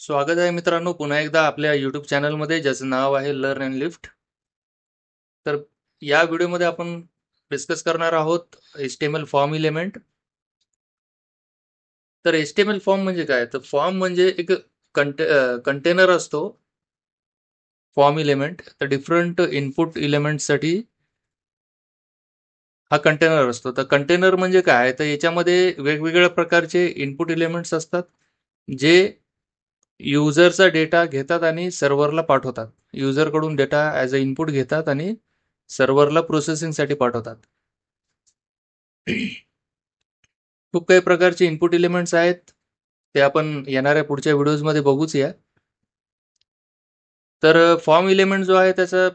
स्वागत आहे मित्रांनो पुन्हा एकदा आपल्या यूट्यूब चॅनलमध्ये ज्याचं नाव आहे लर्न अँड लिफ्ट. तर या व्हिडिओमध्ये आपण डिस्कस करणार आहोत HTML फॉर्म इलेमेंट. तर HTML फॉर्म म्हणजे काय? तर फॉर्म म्हणजे एक कंटेनर असतो. फॉर्म इलेमेंट तर डिफरंट इनपुट इलेमेंटसाठी हा कंटेनर असतो. तर कंटेनर म्हणजे काय? तर याच्यामध्ये वेगवेगळ्या प्रकारचे इनपुट इलेमेंट्स असतात जे युजरचा डेटा घेतात आणि सर्व्हरला पाठवतात. युजरकडून डेटा ॲज अ इनपुट घेतात आणि सर्व्हरला प्रोसेसिंगसाठी पाठवतात. खूप काही प्रकारचे इनपुट एलिमेंट्स आहेत. ते आपण येणाऱ्या पुढच्या व्हिडिओजमध्ये बघूच या. तर फॉर्म एलिमेंट जो आहे त्याचा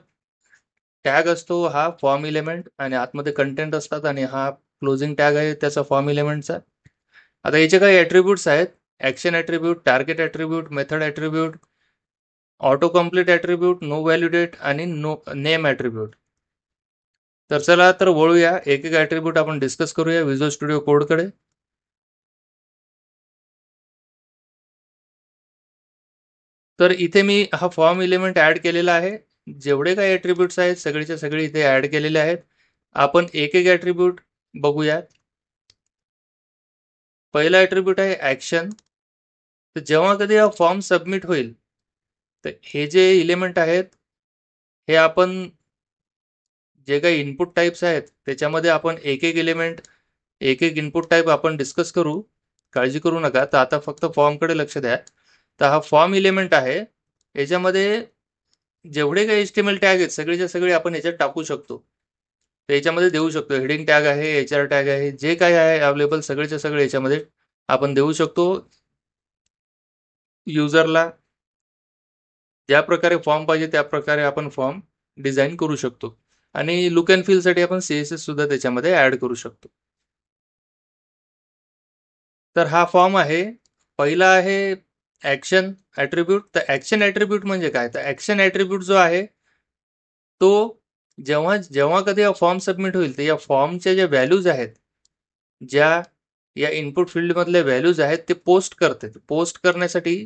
टॅग असतो हा फॉर्म एलिमेंट आणि आतमध्ये कंटेंट असतात आणि हा क्लोजिंग टॅग आहे त्याचा फॉर्म एलिमेंटचा. आता याचे काही ॲट्रिब्यूट्स आहेत. Action attribute, target attribute, method attribute, auto complete attribute, no validate आणि नो नेम ॲट्रिब्यूट. तर चला तर वळूया एक एक ॲट्रिब्यूट आपण डिस्कस करूया व्हिज्युअल स्टुडिओ कोडकडे. तर इथे मी हा फॉर्म एलिमेंट ऍड केलेला आहे. जेवढे काही ॲट्रिब्यूट्स आहेत सगळेच्या सगळे इथे ऍड केलेले आहेत. आपण एक एक ॲट्रिब्यूट बघूयात. पहिला ॲट्रिब्यूट आहे ॲक्शन. तर जेव्हा कधी हा फॉर्म सबमिट होईल तर हे जे एलिमेंट आहेत हे आपण जे काही इनपुट टाइप्स आहेत त्याच्यामध्ये आपण एक एक एलिमेंट एक एक इनपुट टाइप आपण डिस्कस करू. काळजी करू नका. तर आता फक्त फॉर्मकडे लक्ष द्या. तर हा फॉर्म एलिमेंट आहे. याच्यामध्ये जेवढे काही HTML टॅग आहेत सगळेच्या सगळे आपण याच्यात टाकू शकतो. तर याच्यामध्ये देऊ शकतो. हेडिंग टॅग आहे, HR टॅग आहे, जे काही आहे अवेलेबल सगळेच्या सगळे याच्यामध्ये आपण देऊ शकतो. युजरला ज्या प्रकारे फॉर्म पाहिजे त्या प्रकारे आपण फॉर्म डिझाईन करू शकतो. आणि लुक अँड फीलसाठी आपण CSS सुद्धा त्याच्यामध्ये ऍड करू शकतो. तर हा फॉर्म आहे. पहिला आहे ॲक्शन ॲट्रिब्यूट. तर ॲक्शन ॲट्रिब्यूट म्हणजे काय? तर ॲक्शन ॲट्रिब्यूट जो आहे तो जेव्हा जेव्हा कधी हा फॉर्म सबमिट होईल तर या फॉर्मच्या ज्या व्हॅल्यूज आहेत, ज्या या इनपुट फील्डमधल्या व्हॅल्यूज आहेत ते पोस्ट करते. पोस्ट करण्यासाठी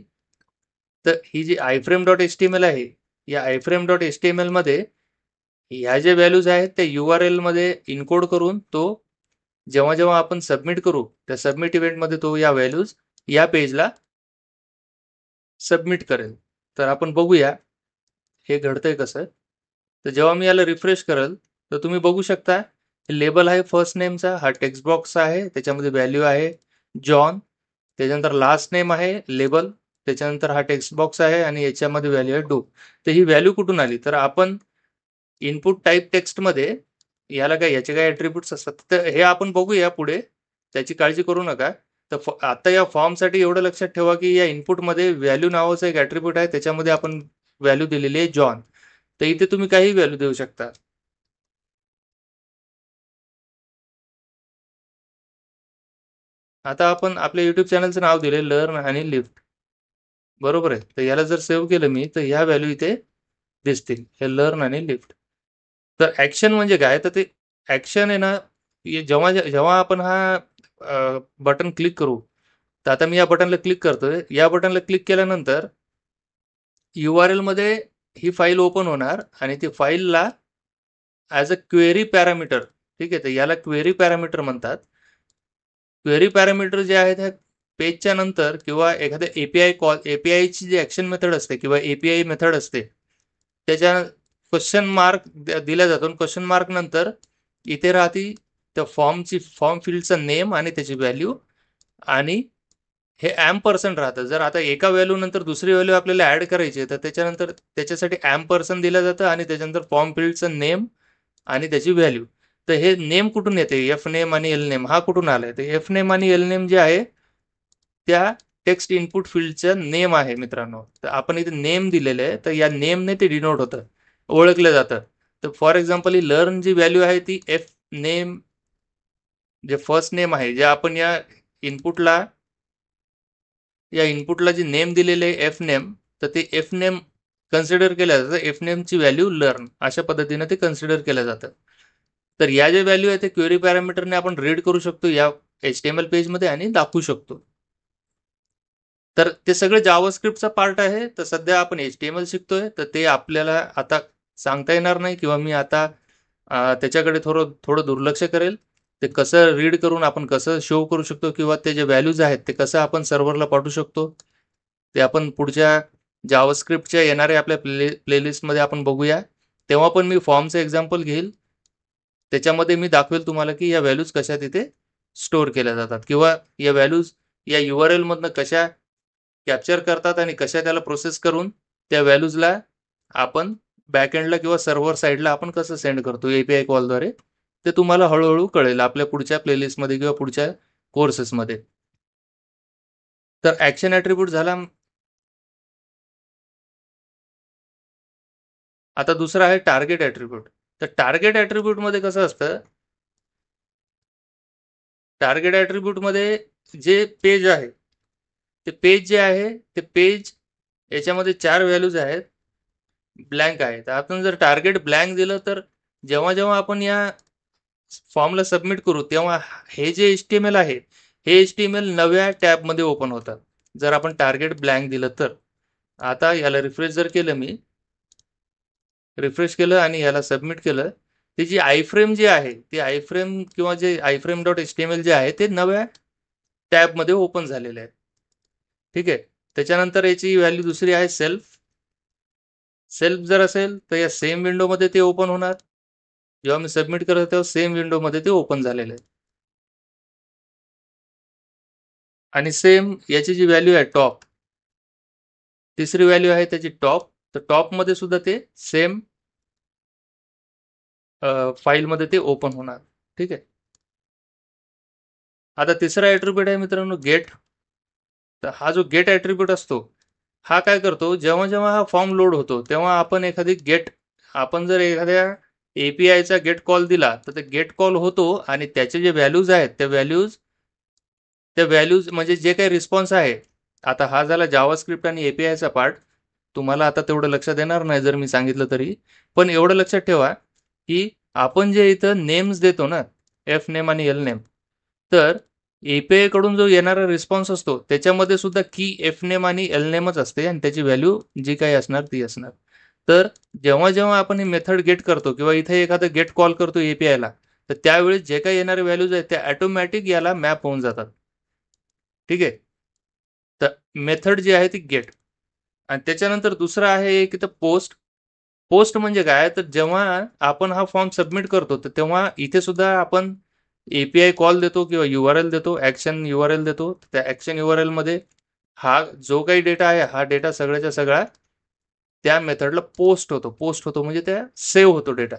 तर ही जी iframe.html आहे, या iframe.html मध्ये ह्या ज्या व्हॅल्यूज आहेत त्या URL मध्ये इनकोड करून तो जेव्हा जेव्हा आपण सबमिट करू त्या सबमिट इव्हेंटमध्ये तो या व्हॅल्यूज या पेजला सबमिट करेल. तर आपण बघूया हे घडतंय कसं. तर जेव्हा मी याला रिफ्रेश करेल तर तुम्ही बघू शकता लेबल आहे फर्स्ट नेमचा. हा टेक्स्ट बॉक्स आहे त्याच्यामध्ये व्हॅल्यू आहे जॉन. त्याच्यानंतर लास्ट नेम आहे लेबल. त्याच्यानंतर हा टेक्स्ट बॉक्स आहे आणि याच्यामध्ये व्हॅल्यू आहे डू. तर ही व्हॅल्यू कुठून आली? तर आपण इनपुट टाईप टेक्स्टमध्ये याला काय याचे काय ॲट्रिब्यूट्स असतात तर हे आपण बघूया पुढे. त्याची काळजी करू नका. तर आता या फॉर्मसाठी एवढं लक्षात ठेवा की या इनपुटमध्ये व्हॅल्यू नावाचं एक ॲट्रिब्यूट आहे त्याच्यामध्ये आपण व्हॅल्यू दिलेली आहे जॉन. तर इथे तुम्ही काही व्हॅल्यू देऊ शकता. आता आपण आपल्या युट्यूब चॅनलचं नाव दिले लर्न आणि लिफ्ट. बरोबर आहे. तर याला जर सेव्ह केलं मी तर ह्या व्हॅल्यू इथे दिसतील. हे लर्न आणि लिफ्ट. तर ॲक्शन म्हणजे काय? तर ते ॲक्शन आहे ना, जेव्हा जेव्हा आपण हा बटन क्लिक करू. तर आता मी या बटनला क्लिक करतोय. या बटनला क्लिक केल्यानंतर URL मध्ये ही फाईल ओपन होणार आणि ती फाईलला ॲज अ क्वेरी पॅरामीटर. ठीक आहे. तर याला क्वेरी पॅरामीटर म्हणतात. क्वेरी पॅरामीटर जे आहेत ह्या पेजच्या नंतर किंवा एखाद्या एपीआयची जी ॲक्शन मेथड असते किंवा API मेथड असते त्याच्या क्वेश्चन मार्क दिला जातो आणि क्वेश्चन मार्क नंतर इथे राहते त्या फॉर्म फील्डचा नेम आणि त्याची व्हॅल्यू आणि हे ॲम्परसेंड राहतं. जर आता एका व्हॅल्यू नंतर दुसरी व्हॅल्यू आपल्याला ऍड करायची आहे तर त्याच्यानंतर त्याच्यासाठी ॲम्परसेंड दिलं जातं आणि त्याच्यानंतर फॉर्म फील्डचं नेम आणि त्याची व्हॅल्यू. तर हे नेम कुठून येते? एफ नेम आणि एल नेम हा कुठून आलाय? तर एफ नेम आणि एल नेम जे आहे त्या टेक्स्ट इनपुट फील्डचं नेम आहे मित्रांनो. तर आपण इथे नेम दिलेलं आहे तर या नेमने ते डिनोट होतं, ओळखलं जातं. तर फॉर एक्झाम्पल ही लर्न जी व्हॅल्यू आहे ती एफ नेम जे फर्स्ट नेम आहे जे आपण या इनपुटला जे नेम दिलेले आहे एफ नेम. तर ते एफ नेम कन्सिडर केलं जातं. एफ नेमची व्हॅल्यू लर्न अशा पद्धतीने ते कन्सिडर केलं जातं. तर या ज्या व्हॅल्यू आहे ते क्वेरी पॅरामीटरने आपण रीड करू शकतो या HTML पेजमध्ये आणि दाखवू शकतो. तर ते सगळं जावास्क्रिप्टचा पार्ट आहे. तर सध्या आपण HTML शिकतोय, तर ते आपल्याला आता सांगता येणार नाही किंवा मी आता त्याच्याकडे थोडं थोडं दुर्लक्ष करेल. ते कसं रीड करून आपण कसं शो करू शकतो किंवा ते जे व्हॅल्यूज आहेत ते कसं आपण सर्व्हरला पाठवू शकतो, ते आपण पुढच्या जावास्क्रिप्टच्या येणाऱ्या आपल्या प्लेलिस्टमध्ये आपण बघूया. तेव्हा पण मी फॉर्मचं एक्झाम्पल घेईल. त्याच्यामध्ये मी दाखवेल तुम्हाला की या व्हॅल्यूज कशा तिथे स्टोअर केल्या जातात किंवा या व्हॅल्यूज या URL मधनं कशा कॅप्चर करतात आणि कशा त्याला प्रोसेस करून त्या व्हॅल्यूजला आपण बॅकएंडला किंवा सर्व्हर साईडला आपण कसं सेंड करतो API कॉलद्वारे, ते तुम्हाला हळूहळू कळेल आपल्या पुढच्या प्लेलिस्टमध्ये किंवा पुढच्या कोर्सेसमध्ये. तर ऍक्शन ऍट्रिब्यूट झाला. आता दुसरा आहे टार्गेट ऍट्रिब्यूट. तर टार्गेट ऍट्रिब्यूट मध्ये कसं असतं, टार्गेट ऍट्रिब्यूट मध्ये जे पेज आहे, ते पेज जे आहे ते पेज याच्यामध्ये 4 व्हॅल्यूज आहेत, ब्लँक आहेत. आपण जर टार्गेट ब्लँक दिलं तर जेव्हा जेव्हा आपण या फॉर्मला सबमिट करू तेव्हा हे जे HTML आहे, हे HTML नव्या टॅबमध्ये ओपन होतात जर आपण टार्गेट ब्लँक दिलं तर. आता याला रिफ्रेश जर केलं, मी रिफ्रेश केलं आणि याला सबमिट केलं, ती जी आयफ्रेम जी आहे ती आयफ्रेम किंवा जे आयफ्रेम डॉट HTML जे आहे ते नव्या टॅबमध्ये ओपन झालेले आहे. ठीक आहे. त्याच्यानंतर याची व्हॅल्यू दुसरी आहे सेल्फ. सेल्फ जर असेल तर या सेम विंडोमध्ये ते ओपन होणार. जेव्हा मी सबमिट करत तेव्हा सेम विंडोमध्ये ते ओपन झालेलं आहे. आणि सेम याची जी व्हॅल्यू आहे टॉप, तिसरी व्हॅल्यू आहे त्याची टॉप, तर टॉपमध्ये सुद्धा ते सेम फाईलमध्ये ते ओपन होणार. ठीक आहे. आता तिसरा ॲट्रिब्यूट आहे मित्रांनो गेट. तर हा जो गेट ॲट्रिब्यूट असतो, हा काय करतो, जेव्हा जेव्हा हा फॉर्म लोड होतो तेव्हा आपण एखादी गेट, आपण जर एखाद्या APIचा गेट कॉल दिला तर ते गेट कॉल होतो आणि त्याचे जे व्हॅल्यूज आहेत त्या व्हॅल्यूज म्हणजे जे काही रिस्पॉन्स आहे. आता हा झाला जावास्क्रिप्ट आणि APIचा पार्ट. तुम्हाला आता तेवढं लक्षात येणार नाही जर मी सांगितलं तरी, पण एवढं लक्षात ठेवा की आपण जे इथं नेम्स देतो ना, F नेम आणि L नेम, तर API कडून जो येणारा रिस्पॉन्स असतो त्याच्यामध्ये सुद्धा की F नेम आणि L नेमच असते आणि त्याची व्हॅल्यू जी काही असणार ती असणार. तर जेव्हा जेव्हा आपण ही मेथड गेट करतो किंवा इथे एखादं गेट कॉल करतो APIला, तर त्यावेळेस जे काही येणारे व्हॅल्यूज आहेत ते ऑटोमॅटिक याला मॅप होऊन जातात. ठीक आहे. तर मेथड जी आहे ती गेट. आणि त्याच्यानंतर दुसरं आहे एक इथं पोस्ट. पोस्ट म्हणजे काय, तर जेव्हा आपण हा फॉर्म सबमिट करतो तर तेव्हा इथे सुद्धा आपण API कॉल देतो किंवा URL देतो, ऍक्शन URL देतो. त्या ऍक्शन URL मध्ये हा जो काही डेटा आहे, हा डेटा सगळ्याच्या सगळा त्या मेथडला पोस्ट होतो म्हणजे त्या सेव्ह होतो डेटा,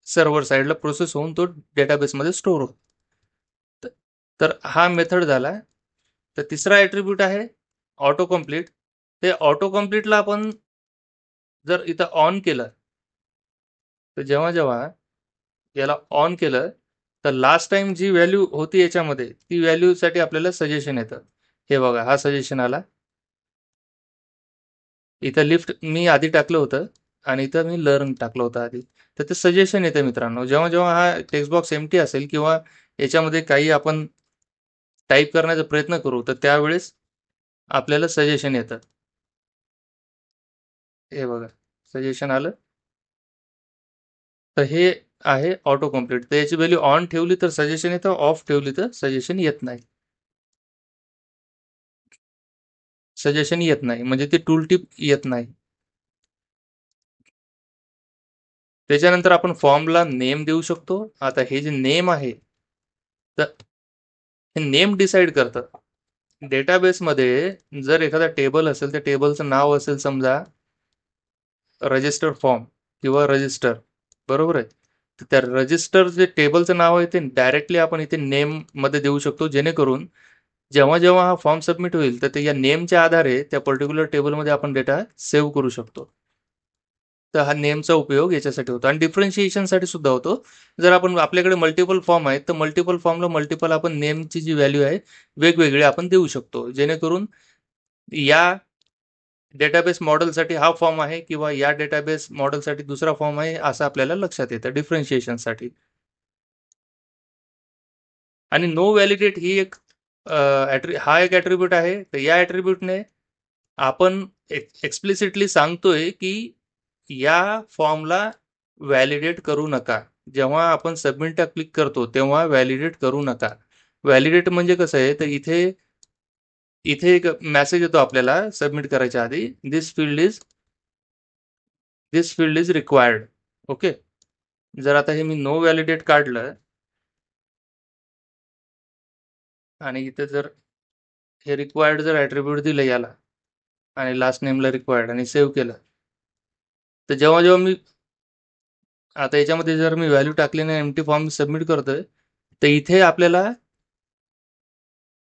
सर्व्हर साईडला प्रोसेस होऊन तो डेटाबेसमध्ये स्टोअर होतो. तर हा मेथड झाला. तर तिसरा ॲट्रिब्यूट आहे ऑटो कम्प्लीट. ते ऑटो कम्प्लीटला आपण जर इथं ऑन केलं, तर जेव्हा जेव्हा याला ऑन केलं तर लास्ट टाइम जी व्हॅल्यू होती याच्यामध्ये, ती व्हॅल्यूसाठी आपल्याला सजेशन येतं. हे बघा, हा सजेशन आला. इथं लिफ्ट मी आधी टाकलं होतं आणि इथं मी लर्न टाकलं होतं आधी. तर ते सजेशन येतं मित्रांनो. जेव्हा जेव्हा हा टेक्स्ट बॉक्स एम्प्टी असेल किंवा याच्यामध्ये काही आपण टाईप करण्याचा प्रयत्न करू, तर त्यावेळेस आपल्याला सजेशन येतं. हे बघा, सजेशन आलं. तर हे आहे ऑटो कम्प्लीट. तर याची व्हॅल्यू ऑन ठेवली तर सजेशन येतं, ऑफ ठेवली तर सजेशन येत नाही. सजेशन येत नाही म्हणजे ती टूल टिप येत नाही. त्याच्यानंतर आपण फॉर्मला नेम देऊ शकतो. आता हे जे नेम आहे, तर हे नेम डिसाईड करतं. डेटाबेसमध्ये जर एखादा टेबल असेल, त्या टेबलचं नाव असेल समजा रजिस्टर फॉर्म किंवा रजिस्टर, बरोबर आहे. तर त्या रजिस्टर जे टेबलचं नाव आहे ते डायरेक्टली आपण इथे नेम मध्ये देऊ शकतो, जेणेकरून जेव्हा जेव्हा हा फॉर्म सबमिट होईल तर ते या नेमच्या आधारे त्या पर्टिक्युलर टेबलमध्ये आपण डेटा सेव्ह करू शकतो. तर हा नेमचा उपयोग याच्यासाठी होतो आणि डिफरन्शिएशनसाठी सुद्धा होतो. जर आपण आपल्याकडे मल्टिपल फॉर्म आहेत तर मल्टिपल फॉर्मला मल्टिपल आपण नेमची जी व्हॅल्यू आहे वेगवेगळी आपण देऊ शकतो, जेणेकरून या डेटाबेस मॉडेलसाठी हा फॉर्म आहे किंवा या डेटाबेस मॉडेलसाठी दुसरा फॉर्म आहे असं आपल्याला लक्षात येतं डिफरन्शिएशनसाठी. आणि नो व्हॅलिडेट ही एक हा एक ॲट्रिब्यूट आहे. तर या ॲट्रिब्यूटने आपण एक्सप्लिसिटली सांगतोय की या फॉर्मला व्हॅलिडेट करू नका. जेव्हा आपण सबमिटला क्लिक करतो तेव्हा व्हॅलिडेट करू नका. व्हॅलिडेट म्हणजे कसं आहे, तर इथे एक मेसेज येतो आपल्याला सबमिट करायच्या आधी, दिस फील्ड इज रिक्वायर्ड. ओके. जर आता हे मी नो व्हॅलिडेट काढलं आणि इथे जर हे रिक्वायर्ड जर ॲट्रिब्यूट दिलं याला आणि लास्ट नेमला रिक्वायर्ड आणि सेव्ह केलं, तर जेव्हा जेव्हा मी आता याच्यामध्ये जर मी व्हॅल्यू टाकली नाही, एम्प्टी फॉर्म सबमिट करतोय, तर इथे आपल्याला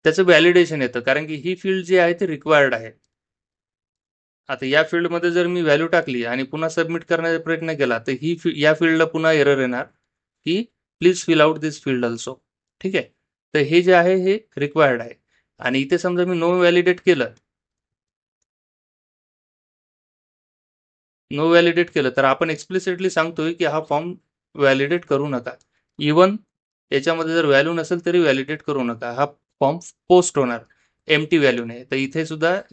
त्याचं व्हॅलिडेशन येतं, कारण की ही फील्ड जी आहे ती रिक्वायर्ड आहे. आता या फील्डमध्ये जर मी व्हॅल्यू टाकली आणि पुन्हा सबमिट करण्याचा प्रयत्न केला, तर या फील्डला पुन्हा एरर येणार की please fill out this field also. ठीक आहे. तर हे जे आहे हे रिक्वायर्ड आहे. आणि इथे समजा मी नो व्हॅलिडेट केलं तर आपण एक्सप्लिसिटली सांगतोय की हा फॉर्म व्हॅलिडेट करू नका. इवन याच्यामध्ये जर व्हॅल्यू नसेल तरी व्हॅलिडेट करू नका. हा फॉर्म पोस्ट होणार एम्प्टी व्हॅल्यूने. तर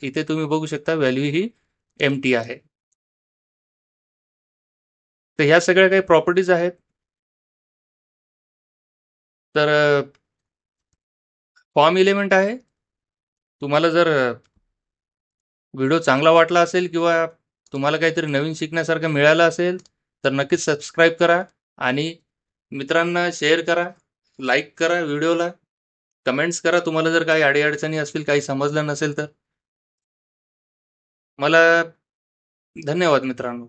इथे तुम्ही बघू शकता व्हॅल्यू ही एम्प्टी आहे. तर ह्या सगळ्या काही प्रॉपर्टीज आहेत. तर फॉर्म एलिमेंट आहे. तुम्हाला जर व्हिडिओ चांगला वाटला असेल किंवा तुम्हाला काहीतरी नवीन शिकण्यासारखं मिळालं असेल तर नक्कीच सबस्क्राईब करा आणि मित्रांना शेअर करा, लाईक करा व्हिडिओला, कमेंट्स करा तुम्हाला जर काही अडीअडचणी असतील, काही समजलं नसेल तर. मला धन्यवाद मित्रांनो.